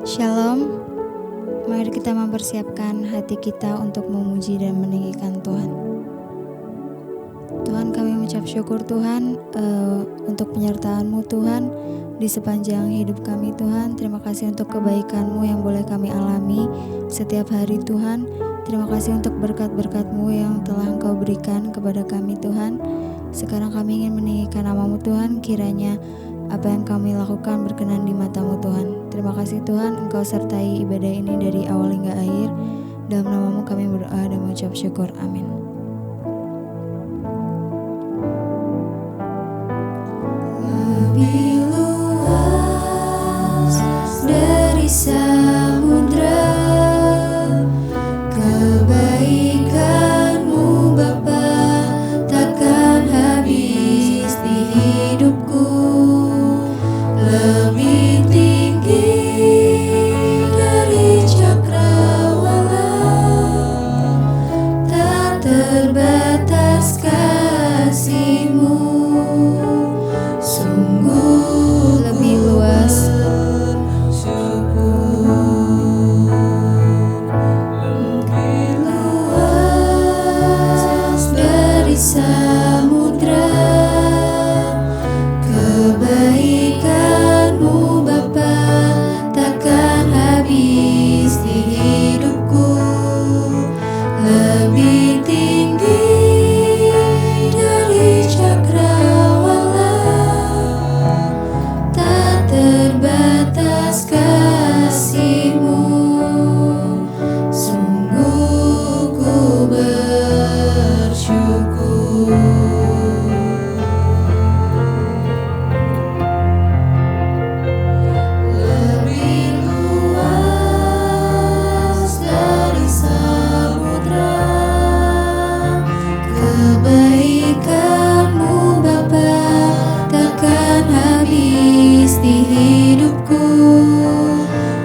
Shalom, mari kita mempersiapkan hati kita untuk memuji dan meninggikan Tuhan. Tuhan, kami mengucap syukur Tuhan untuk penyertaan-Mu Tuhan di sepanjang hidup kami Tuhan. Terima kasih untuk kebaikan-Mu yang boleh kami alami setiap hari Tuhan. Terima kasih untuk berkat-berkat-Mu yang telah Engkau berikan kepada kami Tuhan. Sekarang kami ingin meninggikan nama-Mu Tuhan, kiranya apa yang kami lakukan berkenan di mata-Mu Tuhan. Terima kasih Tuhan, Engkau sertai ibadah ini dari awal hingga akhir. Dalam nama-Mu kami berdoa dan mengucap syukur. Amin. Lebih luas dari samudra, kebaikan-Mu Bapa takkan habis di hidupku. Lebih tinggi dari cakrawala, tak terbatas kasih-Mu. Sungguh lebih luas, lebih luas dari samudra, kebaikan-Mu Bapa takkan habis di hidupku. Lebih tinggi dari cakrawala, tak terbatas kasih-Mu. Sungguh ku bersyukur. Lebih luas dari samudra, kebaikan-Mu Bapa takkan habis di hidupku.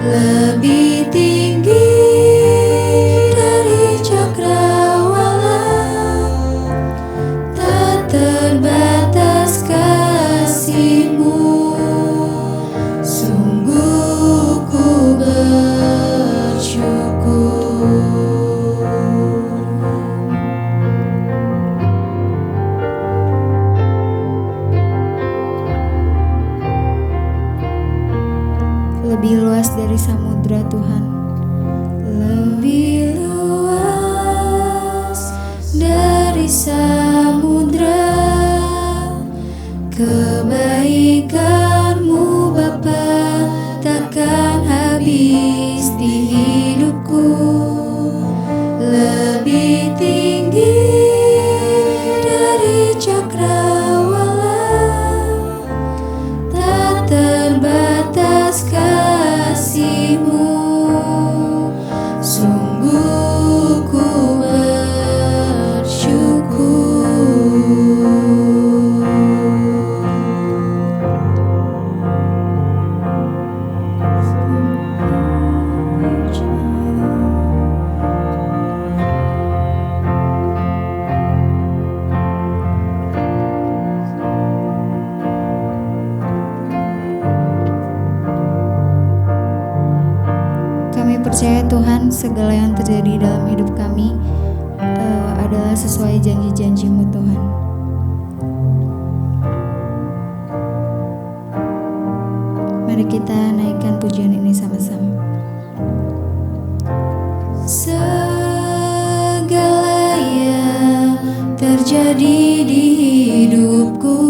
Lebih tinggi dari cakrawala, tak terbatas kasih-Mu. Sungguh ku bersyukur. Lebih luas dari samudra Tuhan. Lebih luas dari samudra, kebaikan-Mu Bapa takkan habis di hidupku. Lebih tinggi dari cakrawala, tak terbatas kasih-Mu. Sungguh ku bersyukur. Kami percaya Tuhan, segala yang terjadi dalam hidup kami adalah sesuai janji-janji-Mu Tuhan. Mari kita naikkan pujian ini sama-sama. Segala yang terjadi di hidupku,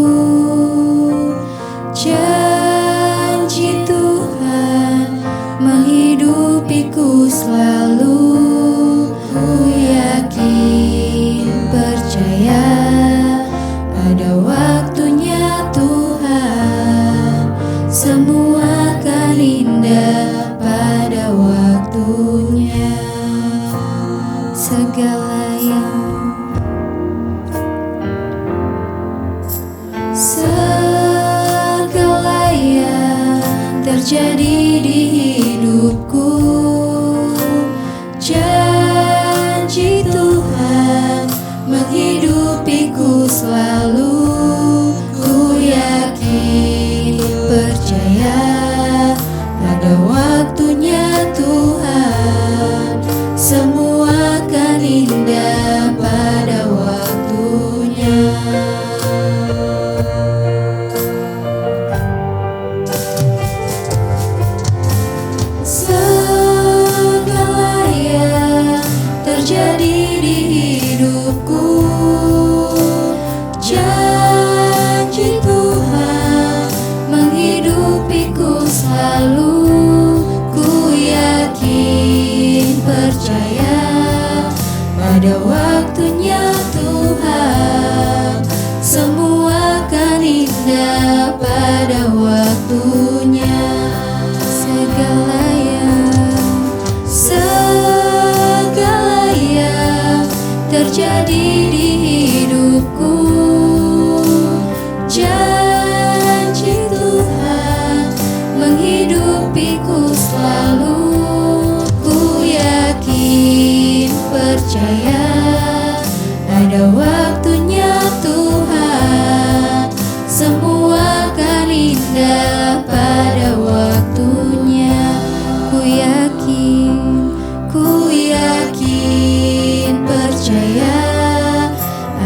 janji Tuhan menghidupiku selalu. Ku yakin, percaya, ada waktunya Tuhan, semua akan indah pada waktunya. Segala yang terjadi di hidupku, janji Tuhan menghidupiku selalu. Ku yakin, percaya, ada waktunya Pada waktunya Tuhan, semua akan indah pada waktunya. Segala yang terjadi di hidupku, janji Tuhan menghidupiku selalu. Ku yakin, percaya, ada waktunya Tuhan, semua akan indah pada waktunya. Ku yakin, percaya,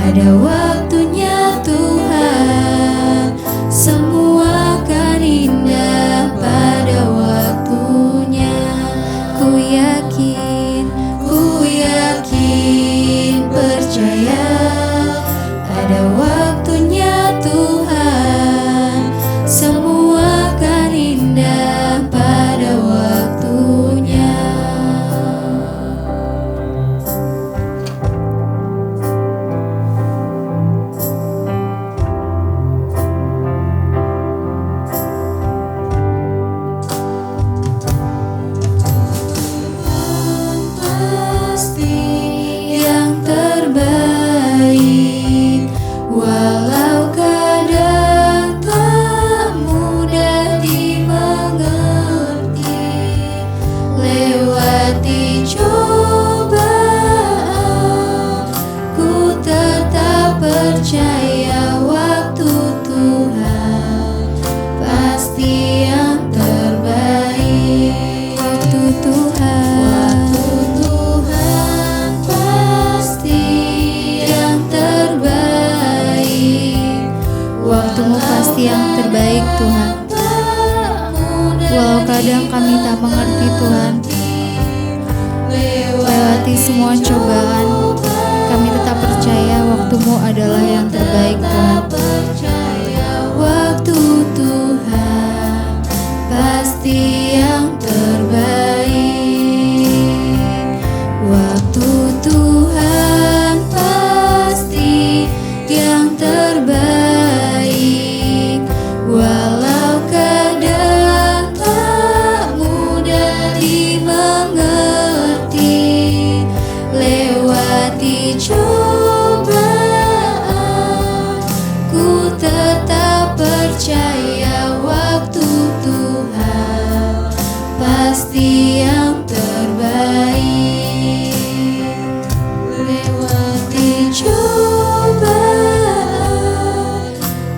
ada waktunya Tuhan, semua akan indah pada waktunya. Ku yakin, percaya, ada waktunya Tuhan, semua akan indah pada waktunya. Pasti yang terbaik, walau kadang tak mudah dimengerti. Lewati cobaan, ku tetap percaya waktu Tuhan pasti yang terbaik. Waktu Tuhan pasti yang terbaik. Waktumu pasti yang terbaik Tuhan. Walau kadang kami tak mengerti Tuhan, lewati semua cobaan, kami tetap percaya waktumu adalah yang terbaik Tuhan. Waktu Tuhan pasti yang terbaik. Waktu Tuhan pasti yang terbaik. Walau kadang tak mudah dimengerti. Lewati cobaan, ku tetap percaya waktu Tuhan pasti yang terbaik. Lewati cobaan,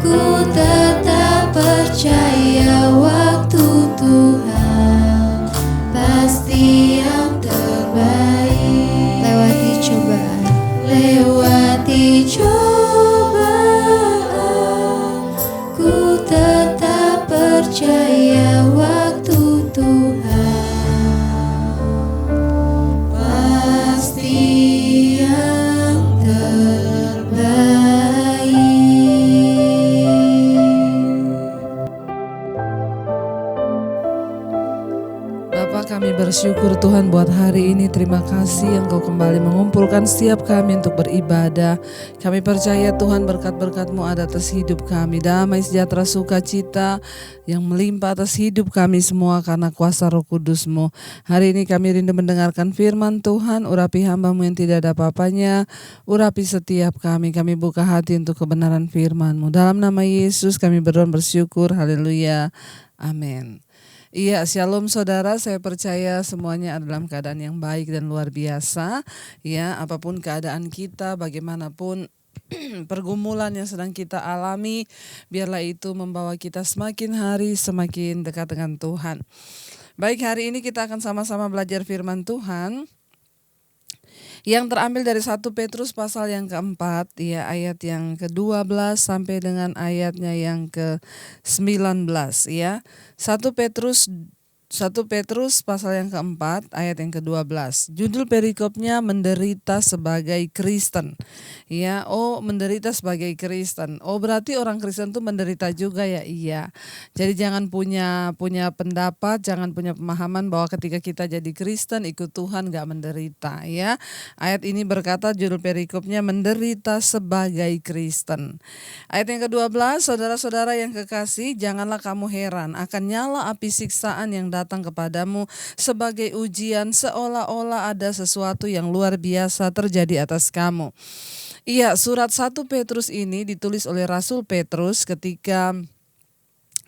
ku tetap percaya waktu Tuhan pasti yang terbaik. Lewati cobaan, Lewati cobaan, ku tetap percaya waktu Tuhan pasti yang terbaik. Bapa, kami bersyukur Tuhan buat hari ini. Terima kasih Engkau kembali mengumpulkan setiap kami untuk beribadah. Kami percaya Tuhan berkat-berkat-Mu ada atas hidup kami. Damai, sejahtera, sukacita yang melimpah atas hidup kami semua karena kuasa Roh Kudus-Mu. Hari ini kami rindu mendengarkan firman Tuhan. Urapi hamba-Mu yang tidak ada apa-apanya. Urapi setiap kami. Kami buka hati untuk kebenaran firman-Mu. Dalam nama Yesus kami berdoa bersyukur. Haleluya. Amin. Iya, shalom saudara, saya percaya semuanya ada dalam keadaan yang baik dan luar biasa. Ya, apapun keadaan kita, bagaimanapun pergumulan yang sedang kita alami, biarlah itu membawa kita semakin hari semakin dekat dengan Tuhan. Baik, hari ini kita akan sama-sama belajar firman Tuhan yang terambil dari 1 Petrus pasal yang keempat, ya, ayat yang ke-12 sampai dengan ayatnya yang ke-19, ya. 1 Petrus 1 Petrus pasal yang keempat ayat yang ke-12. Judul perikopnya menderita sebagai Kristen. Ya, menderita sebagai Kristen. Berarti orang Kristen tuh menderita juga ya? Iya. Jadi jangan punya pendapat, jangan punya pemahaman bahwa ketika kita jadi Kristen ikut Tuhan gak menderita ya. Ayat ini berkata judul perikopnya menderita sebagai Kristen. Ayat yang ke-12, saudara-saudara yang kekasih, janganlah kamu heran akan nyala api siksaan yang datang kepadamu sebagai ujian seolah-olah ada sesuatu yang luar biasa terjadi atas kamu. Iya, surat 1 Petrus ini ditulis oleh Rasul Petrus ketika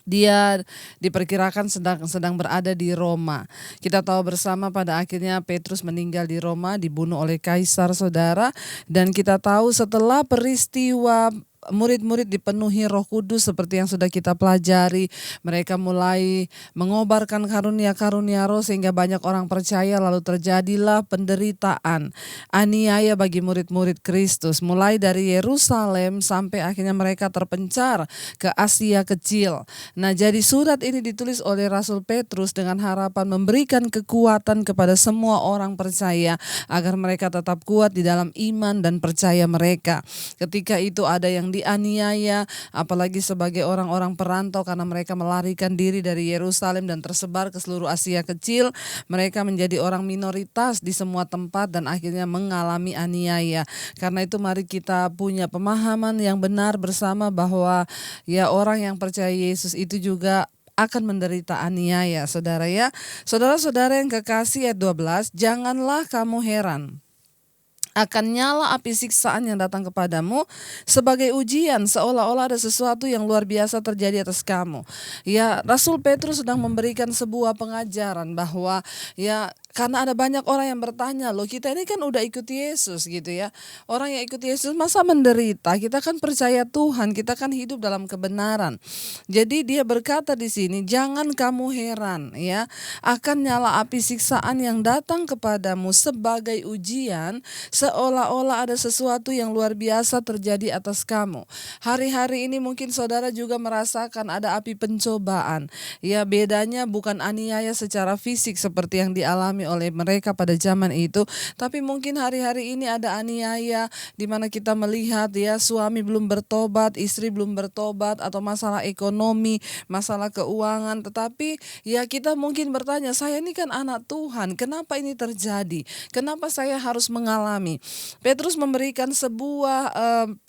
dia diperkirakan sedang berada di Roma. Kita tahu bersama pada akhirnya Petrus meninggal di Roma, dibunuh oleh kaisar, saudara. Dan kita tahu setelah peristiwa murid-murid dipenuhi Roh Kudus seperti yang sudah kita pelajari, mereka mulai mengobarkan karunia-karunia roh sehingga banyak orang percaya, lalu terjadilah penderitaan, aniaya bagi murid-murid Kristus, mulai dari Yerusalem sampai akhirnya mereka terpencar ke Asia Kecil. Nah, jadi surat ini ditulis oleh Rasul Petrus dengan harapan memberikan kekuatan kepada semua orang percaya agar mereka tetap kuat di dalam iman dan percaya mereka. Ketika itu ada yang dianiaya, apalagi sebagai orang-orang perantau karena mereka melarikan diri dari Yerusalem dan tersebar ke seluruh Asia Kecil. Mereka menjadi orang minoritas di semua tempat dan akhirnya mengalami aniaya. Karena itu mari kita punya pemahaman yang benar bersama bahwa ya orang yang percaya Yesus itu juga akan menderita aniaya, saudara ya. Saudara-saudara yang kekasih, ayat 12, janganlah kamu heran akan nyala api siksaan yang datang kepadamu sebagai ujian seolah-olah ada sesuatu yang luar biasa terjadi atas kamu. Ya, Rasul Petrus sedang memberikan sebuah pengajaran bahwa ya karena ada banyak orang yang bertanya, loh kita ini kan udah ikut Yesus gitu ya. Orang yang ikut Yesus masa menderita? Kita kan percaya Tuhan, kita kan hidup dalam kebenaran. Jadi dia berkata di sini, jangan kamu heran ya akan nyala api siksaan yang datang kepadamu sebagai ujian seolah-olah ada sesuatu yang luar biasa terjadi atas kamu. Hari-hari ini mungkin saudara juga merasakan ada api pencobaan. Ya, bedanya bukan aniaya secara fisik seperti yang dialami oleh mereka pada zaman itu, tapi mungkin hari-hari ini ada aniaya di mana kita melihat ya suami belum bertobat, istri belum bertobat, atau masalah ekonomi, masalah keuangan. Tetapi ya kita mungkin bertanya, saya ini kan anak Tuhan, kenapa ini terjadi? Kenapa saya harus mengalami? Petrus memberikan sebuah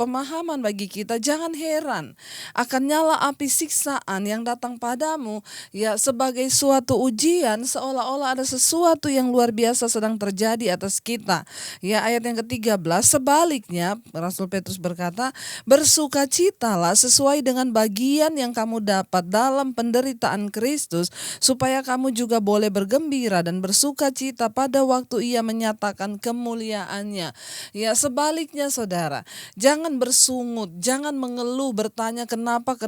pemahaman bagi kita, jangan heran akan nyala api siksaan yang datang padamu ya sebagai suatu ujian seolah-olah ada sesuatu yang luar biasa sedang terjadi atas kita. Ya, ayat yang ke-13, sebaliknya Rasul Petrus berkata, bersukacitalah sesuai dengan bagian yang kamu dapat dalam penderitaan Kristus, supaya kamu juga boleh bergembira dan bersukacita pada waktu Ia menyatakan kemuliaannya. Ya, sebaliknya saudara, jangan bersungut, jangan mengeluh, bertanya kenapa,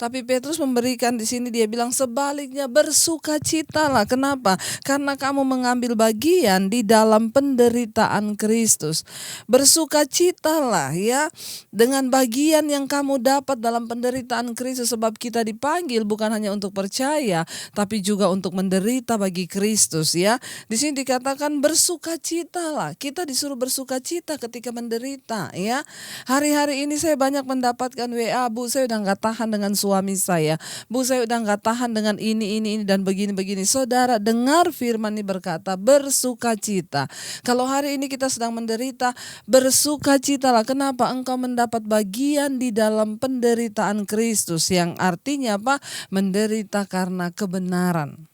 tapi Petrus memberikan di sini, dia bilang sebaliknya bersukacitalah. Kenapa? Karena kamu mengambil bagian di dalam penderitaan Kristus. Bersukacitalah ya dengan bagian yang kamu dapat dalam penderitaan Kristus, sebab kita dipanggil bukan hanya untuk percaya tapi juga untuk menderita bagi Kristus ya. Di sini dikatakan bersukacitalah. Kita disuruh bersukacita ketika menderita ya. Hari-hari ini saya banyak mendapatkan WA, Bu saya udah gak tahan dengan suami saya, Bu saya udah gak tahan dengan ini dan begini. Saudara dengar firman ini berkata bersukacita. Kalau hari ini kita sedang menderita, bersukacitalah. Kenapa? Engkau mendapat bagian di dalam penderitaan Kristus, yang artinya apa? Menderita karena kebenaran.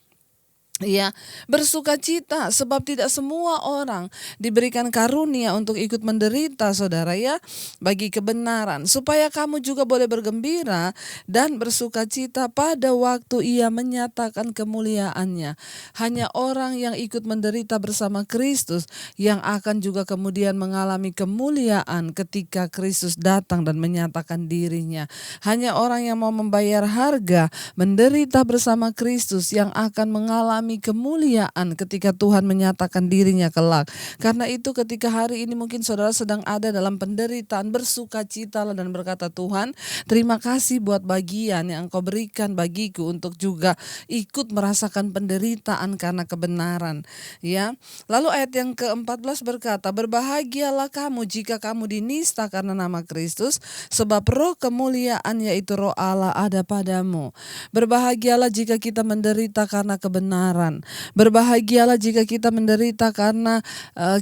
Ya, bersukacita sebab tidak semua orang diberikan karunia untuk ikut menderita, saudara ya, bagi kebenaran, supaya kamu juga boleh bergembira dan bersukacita pada waktu Ia menyatakan kemuliaannya. Hanya orang yang ikut menderita bersama Kristus yang akan juga kemudian mengalami kemuliaan ketika Kristus datang dan menyatakan dirinya. Hanya orang yang mau membayar harga menderita bersama Kristus yang akan mengalami mengalami kemuliaan ketika Tuhan menyatakan dirinya kelak. Karena itu ketika hari ini mungkin saudara sedang ada dalam penderitaan, bersukacitalah dan berkata, Tuhan, terima kasih buat bagian yang Engkau berikan bagiku untuk juga ikut merasakan penderitaan karena kebenaran. Ya. Lalu ayat yang ke-14 berkata, berbahagialah kamu jika kamu dinista karena nama Kristus, sebab roh kemuliaan yaitu roh Allah ada padamu. Berbahagialah jika kita menderita karena kebenaran. Berbahagialah jika kita menderita karena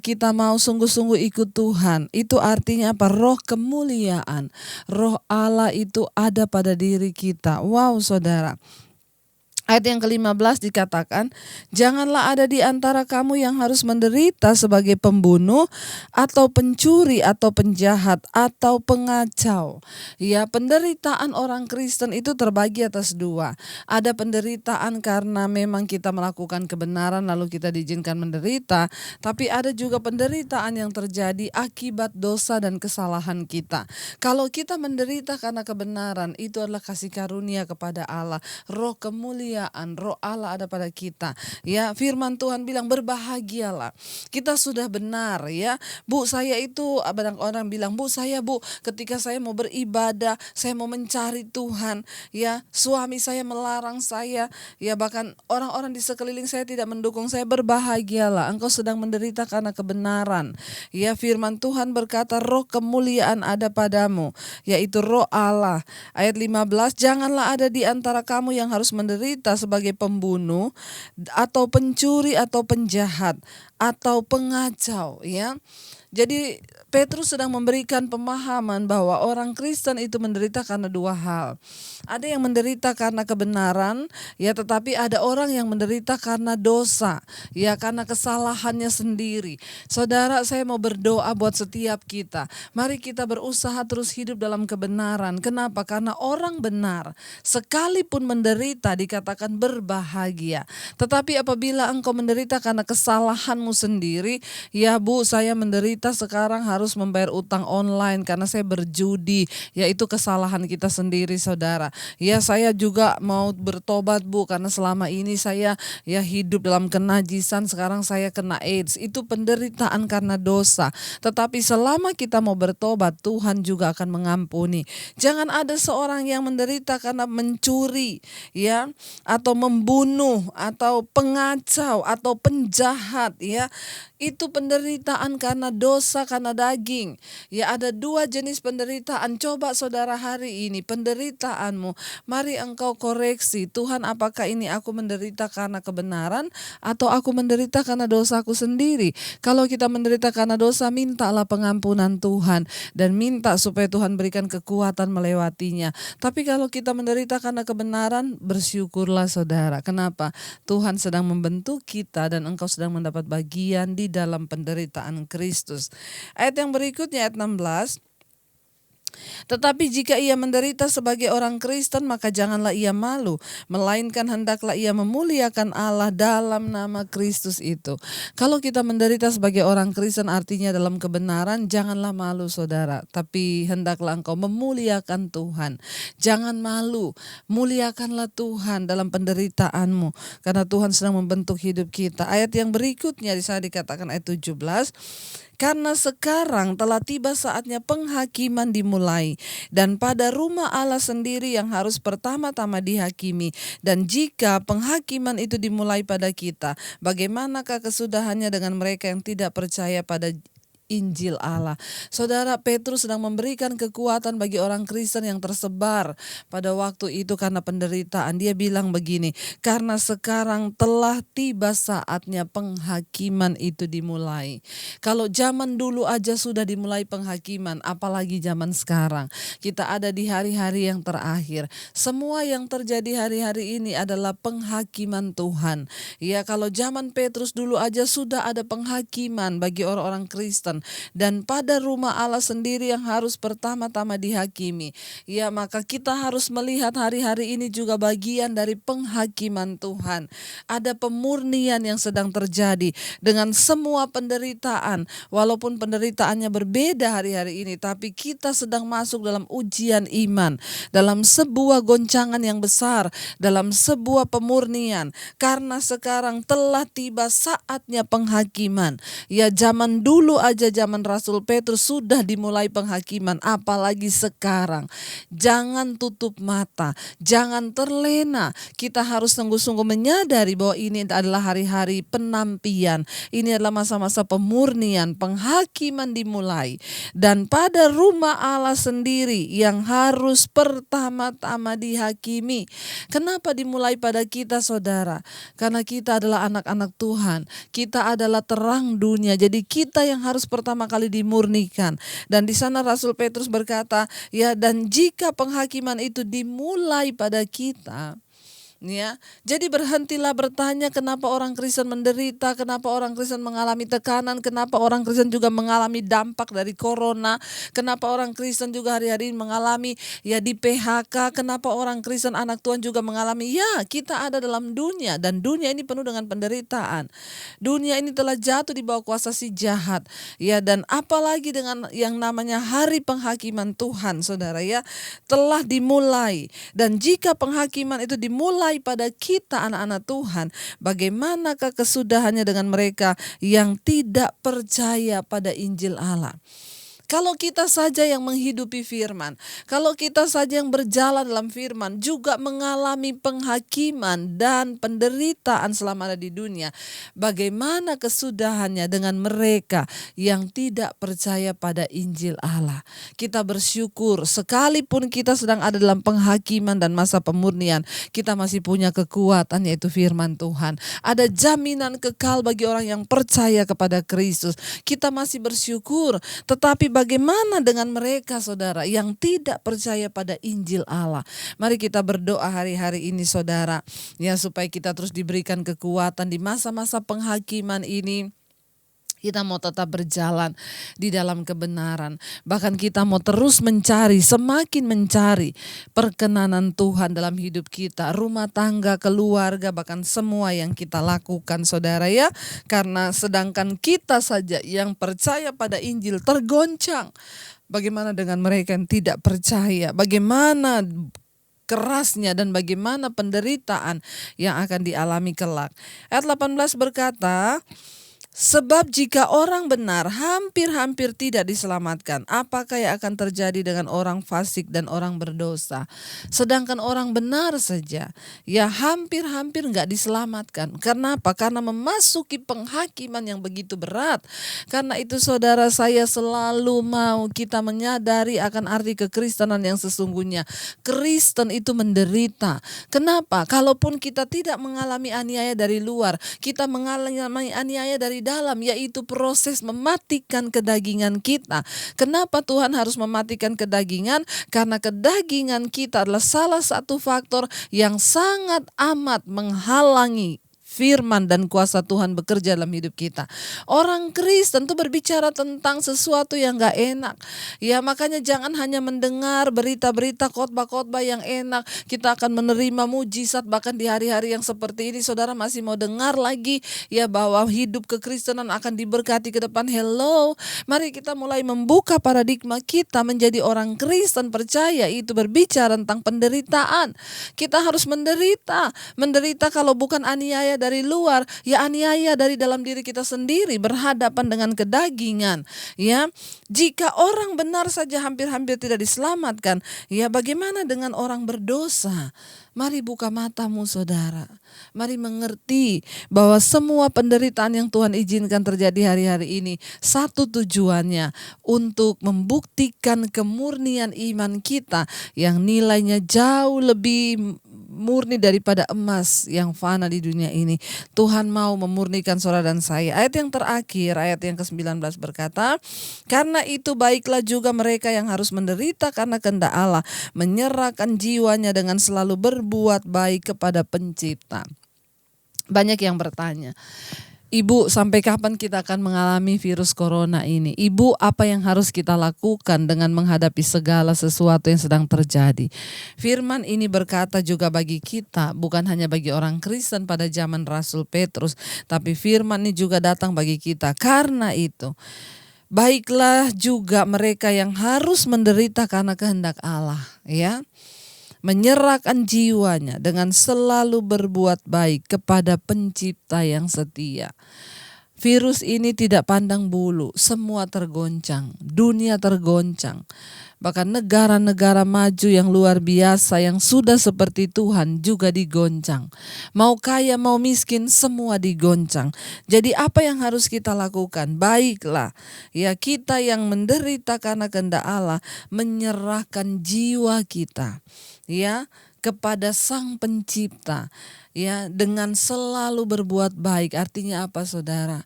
kita mau sungguh-sungguh ikut Tuhan. Itu artinya apa? Roh kemuliaan. Roh Allah itu ada pada diri kita. Wow, saudara. Ayat yang ke-15 dikatakan, janganlah ada di antara kamu yang harus menderita sebagai pembunuh atau pencuri atau penjahat atau pengacau. Ya, penderitaan orang Kristen itu terbagi atas dua. Ada penderitaan karena memang kita melakukan kebenaran lalu kita diizinkan menderita, tapi ada juga penderitaan yang terjadi akibat dosa dan kesalahan kita. Kalau kita menderita karena kebenaran, itu adalah kasih karunia kepada Allah. Roh kemuliaan, roh Allah ada pada kita. Ya, firman Tuhan bilang berbahagialah. Kita sudah benar, ya. Bu, saya itu, banyak orang bilang, Bu, ketika saya mau beribadah, saya mau mencari Tuhan, ya, suami saya melarang saya, ya, bahkan orang-orang di sekeliling saya tidak mendukung saya. Berbahagialah, engkau sedang menderita karena kebenaran. Ya, firman Tuhan berkata, roh kemuliaan ada padamu, yaitu roh Allah. Ayat 15, janganlah ada di antara kamu yang harus menderita sebagai pembunuh atau pencuri atau penjahat atau pengacau, ya. Jadi Petrus sedang memberikan pemahaman bahwa orang Kristen itu menderita karena dua hal. Ada yang menderita karena kebenaran, ya, tetapi ada orang yang menderita karena dosa, ya, karena kesalahannya sendiri. Saudara, saya mau berdoa buat setiap kita. Mari kita berusaha terus hidup dalam kebenaran. Kenapa? Karena orang benar sekalipun menderita dikatakan berbahagia. Tetapi apabila engkau menderita karena kesalahanmu sendiri, ya Bu, saya menderita sekarang harus membayar utang online karena saya berjudi, yaitu kesalahan kita sendiri, saudara. Ya, saya juga mau bertobat, Bu, karena selama ini saya hidup dalam kenajisan, sekarang saya kena AIDS. Itu penderitaan karena dosa. Tetapi selama kita mau bertobat, Tuhan juga akan mengampuni. Jangan ada seorang yang menderita karena mencuri, ya, atau membunuh, atau pengacau, atau penjahat, ya. Itu penderitaan karena dosa, karena daging. Ya, ada dua jenis penderitaan. Coba saudara hari ini penderitaanmu, mari engkau koreksi. Tuhan, apakah ini aku menderita karena kebenaran atau aku menderita karena dosaku sendiri? Kalau kita menderita karena dosa, mintalah pengampunan Tuhan dan minta supaya Tuhan berikan kekuatan melewatinya. Tapi kalau kita menderita karena kebenaran, bersyukurlah saudara. Kenapa? Tuhan sedang membentuk kita dan engkau sedang mendapat bagian di dalam penderitaan Kristus. Ayat yang berikutnya, ayat 16. Tetapi jika ia menderita sebagai orang Kristen, maka janganlah ia malu, melainkan hendaklah ia memuliakan Allah dalam nama Kristus itu. Kalau kita menderita sebagai orang Kristen, artinya dalam kebenaran, janganlah malu saudara, tapi hendaklah engkau memuliakan Tuhan. Jangan malu, muliakanlah Tuhan dalam penderitaanmu, karena Tuhan sedang membentuk hidup kita. Ayat yang berikutnya di sana dikatakan ayat 17, karena sekarang telah tiba saatnya penghakiman dimulai, dan pada rumah Allah sendiri yang harus pertama-tama dihakimi. Dan jika penghakiman itu dimulai pada kita, bagaimanakah kesudahannya dengan mereka yang tidak percaya pada Injil Allah? Saudara, Petrus sedang memberikan kekuatan bagi orang Kristen yang tersebar pada waktu itu karena penderitaan. Dia bilang begini, karena sekarang telah tiba saatnya penghakiman itu dimulai. Kalau zaman dulu aja sudah dimulai penghakiman, apalagi zaman sekarang. Kita ada di hari-hari yang terakhir. Semua yang terjadi hari-hari ini adalah penghakiman Tuhan. Ya, kalau zaman Petrus dulu aja sudah ada penghakiman bagi orang-orang Kristen, dan pada rumah Allah sendiri yang harus pertama-tama dihakimi. Ya, maka kita harus melihat hari-hari ini juga bagian dari penghakiman Tuhan. Ada pemurnian yang sedang terjadi dengan semua penderitaan. Walaupun penderitaannya berbeda hari-hari ini, tapi kita sedang masuk dalam ujian iman, dalam sebuah goncangan yang besar, dalam sebuah pemurnian. Karena sekarang telah tiba saatnya penghakiman. Ya, zaman dulu aja, zaman Rasul Petrus sudah dimulai penghakiman, apalagi sekarang. Jangan tutup mata, jangan terlena. Kita harus sungguh-sungguh menyadari bahwa ini adalah hari-hari penampian. Ini adalah masa-masa pemurnian, penghakiman dimulai. Dan pada rumah Allah sendiri yang harus pertama-tama dihakimi. Kenapa dimulai pada kita, saudara? Karena kita adalah anak-anak Tuhan. Kita adalah terang dunia. Jadi kita yang harus pertama kali dimurnikan. Dan di sana Rasul Petrus berkata, ya, dan jika penghakiman itu dimulai pada kita, ya, jadi berhentilah bertanya kenapa orang Kristen menderita, kenapa orang Kristen mengalami tekanan, kenapa orang Kristen juga mengalami dampak dari corona, kenapa orang Kristen juga hari-hari ini mengalami di PHK, kenapa orang Kristen anak Tuhan juga mengalami. Ya, kita ada dalam dunia dan dunia ini penuh dengan penderitaan. Dunia ini telah jatuh di bawah kuasa si jahat. Ya, dan apalagi dengan yang namanya hari penghakiman Tuhan, saudara, ya, telah dimulai. Dan jika penghakiman itu dimulai pada kita anak-anak Tuhan, bagaimanakah kesudahannya dengan mereka yang tidak percaya pada Injil Allah? Kalau kita saja yang menghidupi firman, kalau kita saja yang berjalan dalam firman juga mengalami penghakiman dan penderitaan selama ada di dunia, bagaimana kesudahannya dengan mereka yang tidak percaya pada Injil Allah? Kita bersyukur sekalipun kita sedang ada dalam penghakiman dan masa pemurnian, kita masih punya kekuatan, yaitu firman Tuhan. Ada jaminan kekal bagi orang yang percaya kepada Kristus. Kita masih bersyukur, tetapi bagaimana dengan mereka, saudara, yang tidak percaya pada Injil Allah? Mari kita berdoa hari-hari ini, saudara, ya, supaya kita terus diberikan kekuatan di masa-masa penghakiman ini. Kita mau tetap berjalan di dalam kebenaran. Bahkan kita mau terus mencari, semakin mencari perkenanan Tuhan dalam hidup kita, rumah tangga, keluarga, bahkan semua yang kita lakukan, saudara, ya. Karena sedangkan kita saja yang percaya pada Injil tergoncang, bagaimana dengan mereka yang tidak percaya? Bagaimana kerasnya dan bagaimana penderitaan yang akan dialami kelak? Ayat 18 berkata, sebab jika orang benar hampir-hampir tidak diselamatkan, apakah yang akan terjadi dengan orang fasik dan orang berdosa? Sedangkan orang benar saja, ya, hampir-hampir enggak diselamatkan. Kenapa? Karena memasuki penghakiman yang begitu berat. Karena itu, saudara, saya selalu mau kita menyadari akan arti kekristenan yang sesungguhnya. Kristen itu menderita. Kenapa? Kalaupun kita tidak mengalami aniaya dari luar, kita mengalami aniaya dari dalam, yaitu proses mematikan kedagingan kita. Kenapa Tuhan harus mematikan kedagingan? Karena kedagingan kita adalah salah satu faktor yang sangat amat menghalangi firman dan kuasa Tuhan bekerja dalam hidup kita. Orang Kristen tuh berbicara tentang sesuatu yang gak enak. Ya, makanya jangan hanya mendengar berita-berita khotbah-khotbah yang enak. Kita akan menerima mujizat bahkan di hari-hari yang seperti ini. Saudara masih mau dengar lagi ya bahwa hidup kekristenan akan diberkati ke depan? Hello, mari kita mulai membuka paradigma kita menjadi orang Kristen percaya itu berbicara tentang penderitaan. Kita harus menderita. Menderita kalau bukan aniaya dari luar, ya aniaya dari dalam diri kita sendiri, berhadapan dengan kedagingan. Ya, jika orang benar saja hampir-hampir tidak diselamatkan, ya bagaimana dengan orang berdosa? Mari buka matamu, saudara. Mari mengerti bahwa semua penderitaan yang Tuhan izinkan terjadi hari-hari ini, satu tujuannya untuk membuktikan kemurnian iman kita yang nilainya jauh lebih murni daripada emas yang fana di dunia ini. Tuhan mau memurnikan saudara dan saya. Ayat yang terakhir, ayat yang ke-19 berkata, karena itu baiklah juga mereka yang harus menderita karena kehendak Allah, menyerahkan jiwanya dengan selalu berbuat baik kepada Pencipta. Banyak yang bertanya, Ibu, sampai kapan kita akan mengalami virus corona ini? Ibu, apa yang harus kita lakukan dengan menghadapi segala sesuatu yang sedang terjadi? Firman ini berkata juga bagi kita, bukan hanya bagi orang Kristen pada zaman Rasul Petrus, tapi firman ini juga datang bagi kita. Karena itu, baiklah juga mereka yang harus menderita karena kehendak Allah, ya. Menyerahkan jiwanya dengan selalu berbuat baik kepada Pencipta yang setia. Virus ini tidak pandang bulu, semua tergoncang, dunia tergoncang. Bahkan negara-negara maju yang luar biasa yang sudah seperti Tuhan juga digoncang. Mau kaya mau miskin semua digoncang. Jadi apa yang harus kita lakukan? Baiklah, ya, kita yang menderita karena kehendak Allah menyerahkan jiwa kita, ya, kepada Sang Pencipta, ya, dengan selalu berbuat baik. Artinya apa, saudara?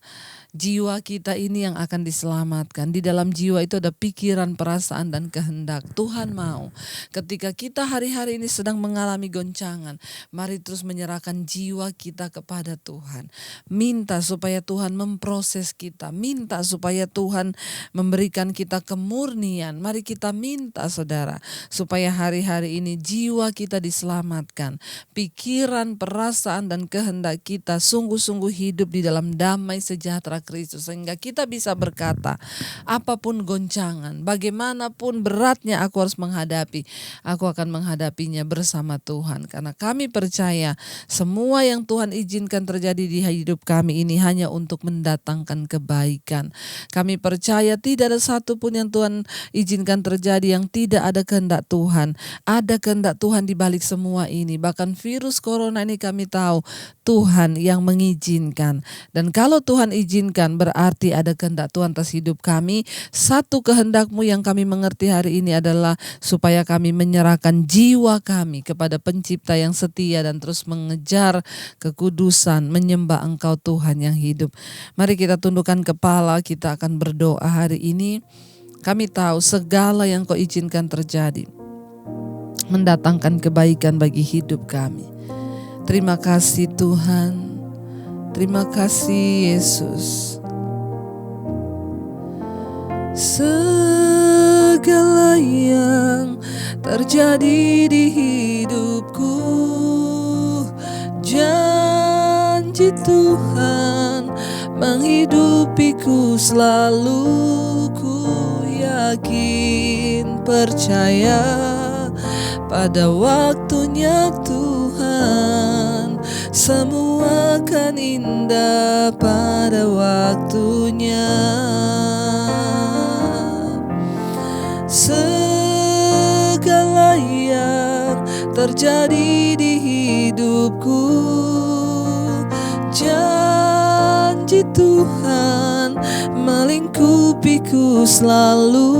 Jiwa kita ini yang akan diselamatkan. Di dalam jiwa itu ada pikiran, perasaan, dan kehendak. Tuhan mau ketika kita hari-hari ini sedang mengalami goncangan, mari terus menyerahkan jiwa kita kepada Tuhan. Minta supaya Tuhan memproses kita. Minta supaya Tuhan memberikan kita kemurnian. Mari kita minta, saudara, supaya hari-hari ini jiwa kita diselamatkan. Pikiran, perasaan, dan kehendak kita sungguh-sungguh hidup di dalam damai sejahtera Kristus, sehingga kita bisa berkata, apapun goncangan, bagaimanapun beratnya aku harus menghadapi, aku akan menghadapinya bersama Tuhan. Karena kami percaya semua yang Tuhan izinkan terjadi di hidup kami ini hanya untuk mendatangkan kebaikan. Kami percaya tidak ada satupun yang Tuhan izinkan terjadi yang tidak ada kehendak Tuhan. Ada kehendak Tuhan di balik semua ini. Bahkan virus corona ini kami tahu Tuhan yang mengizinkan. Dan kalau Tuhan izinkan berarti ada kehendak Tuhan atas hidup kami. Satu kehendak-Mu yang kami mengerti hari ini adalah supaya kami menyerahkan jiwa kami kepada Pencipta yang setia dan terus mengejar kekudusan, menyembah Engkau Tuhan yang hidup. Mari kita tundukkan kepala, kita akan berdoa hari ini. Kami tahu segala yang Kau izinkan terjadi mendatangkan kebaikan bagi hidup kami. Terima kasih Tuhan. Terima kasih Yesus. Segala yang terjadi di hidupku, janji Tuhan menghidupiku selalu. Ku yakin percaya pada waktunya Tuhan, semua akan indah pada waktunya. Segala yang terjadi di hidupku, janji Tuhan melingkupiku selalu.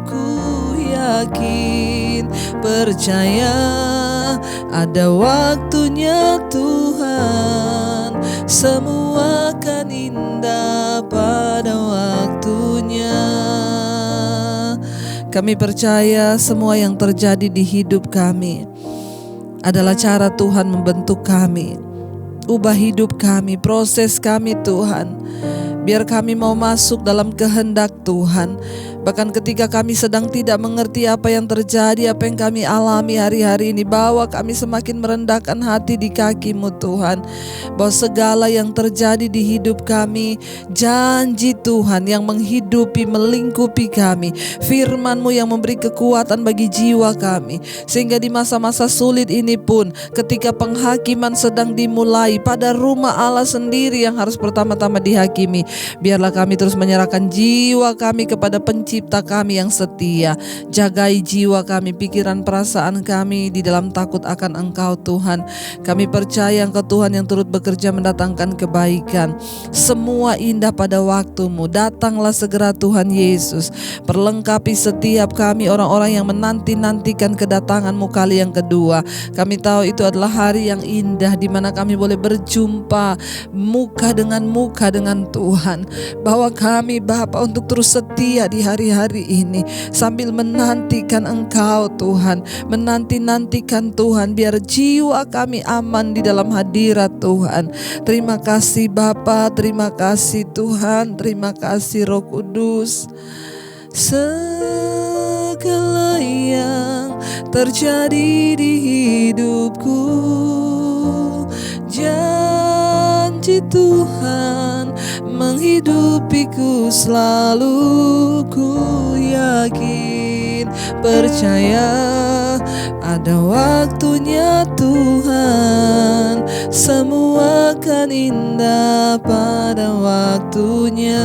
Ku yakin percaya ada waktunya Tuhan, semua akan indah pada waktunya. Kami percaya semua yang terjadi di hidup kami adalah cara Tuhan membentuk kami, ubah hidup kami, proses kami Tuhan. Biar kami mau masuk dalam kehendak Tuhan. Bahkan ketika kami sedang tidak mengerti apa yang terjadi, apa yang kami alami hari-hari ini, bawa kami semakin merendahkan hati di kaki-Mu Tuhan. Bahwa segala yang terjadi di hidup kami, janji Tuhan yang menghidupi, melingkupi kami. Firman-Mu yang memberi kekuatan bagi jiwa kami. Sehingga di masa-masa sulit ini pun, ketika penghakiman sedang dimulai, pada rumah Allah sendiri yang harus pertama-tama dihakimi, biarlah kami terus menyerahkan jiwa kami kepada Pencipta kami yang setia. Jagai jiwa kami, pikiran, perasaan kami di dalam takut akan Engkau Tuhan. Kami percaya Engkau Tuhan yang turut bekerja mendatangkan kebaikan. Semua indah pada waktu-Mu. Datanglah segera Tuhan Yesus. Perlengkapi setiap kami orang-orang yang menanti-nantikan kedatangan-Mu kali yang kedua. Kami tahu itu adalah hari yang indah di mana kami boleh berjumpa muka dengan Tuhan. Tuhan. Bawa kami Bapa untuk terus setia di hari-hari ini sambil menantikan Engkau Tuhan, menanti-nantikan Tuhan, biar jiwa kami aman di dalam hadirat Tuhan. Terima kasih Bapa, terima kasih Tuhan, terima kasih Roh Kudus. Segala yang terjadi di hidupku, janji Tuhan menghidupiku selalu. Ku yakin, percaya ada waktunya Tuhan, semua akan indah pada waktunya.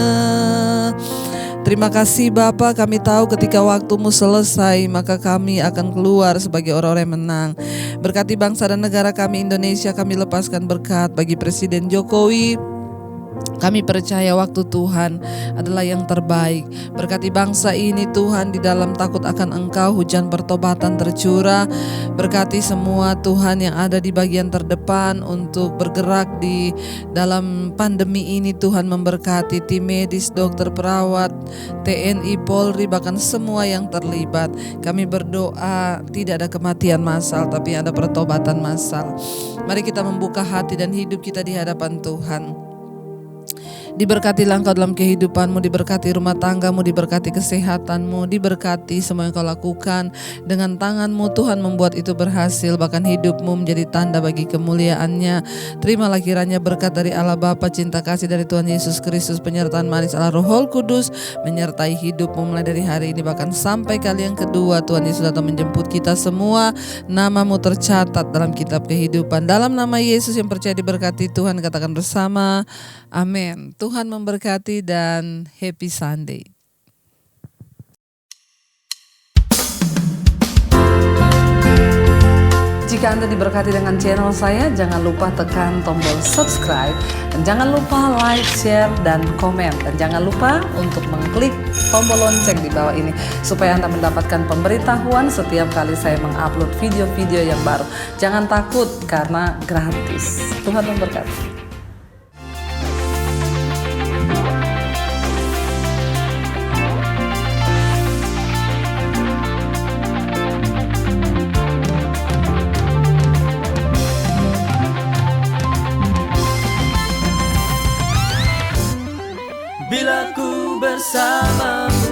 Terima kasih Bapa, kami tahu ketika waktumu selesai maka kami akan keluar sebagai orang-orang yang menang. Berkati bangsa dan negara kami Indonesia, kami lepaskan berkat bagi Presiden Jokowi. Kami percaya waktu Tuhan adalah yang terbaik. Berkati bangsa ini Tuhan, di dalam takut akan Engkau hujan pertobatan tercurah. Berkati semua Tuhan yang ada di bagian terdepan untuk bergerak di dalam pandemi ini Tuhan, memberkati tim medis, dokter, perawat, TNI, Polri, bahkan semua yang terlibat. Kami berdoa tidak ada kematian massal tapi ada pertobatan massal. Mari kita membuka hati dan hidup kita di hadapan Tuhan. Diberkatilah Engkau dalam kehidupanmu, diberkati rumah tanggamu, diberkati kesehatanmu, diberkati semua yang Kau lakukan. Dengan tanganmu Tuhan membuat itu berhasil, bahkan hidupmu menjadi tanda bagi kemuliaan-Nya. Terimalah kiranya berkat dari Allah Bapa, cinta kasih dari Tuhan Yesus Kristus, penyertaan manis Allah Roh Kudus menyertai hidupmu mulai dari hari ini bahkan sampai kali yang kedua Tuhan Yesus datang menjemput kita semua. Namamu tercatat dalam kitab kehidupan. Dalam nama Yesus yang percaya diberkati Tuhan, katakan bersama, amin. Tuhan memberkati dan happy Sunday. Jika Anda diberkati dengan channel saya, jangan lupa tekan tombol subscribe, dan jangan lupa like, share, dan komen, dan jangan lupa untuk mengklik tombol lonceng di bawah ini supaya Anda mendapatkan pemberitahuan setiap kali saya mengupload video-video yang baru. Jangan takut karena gratis. Tuhan memberkati. Bila ku bersamamu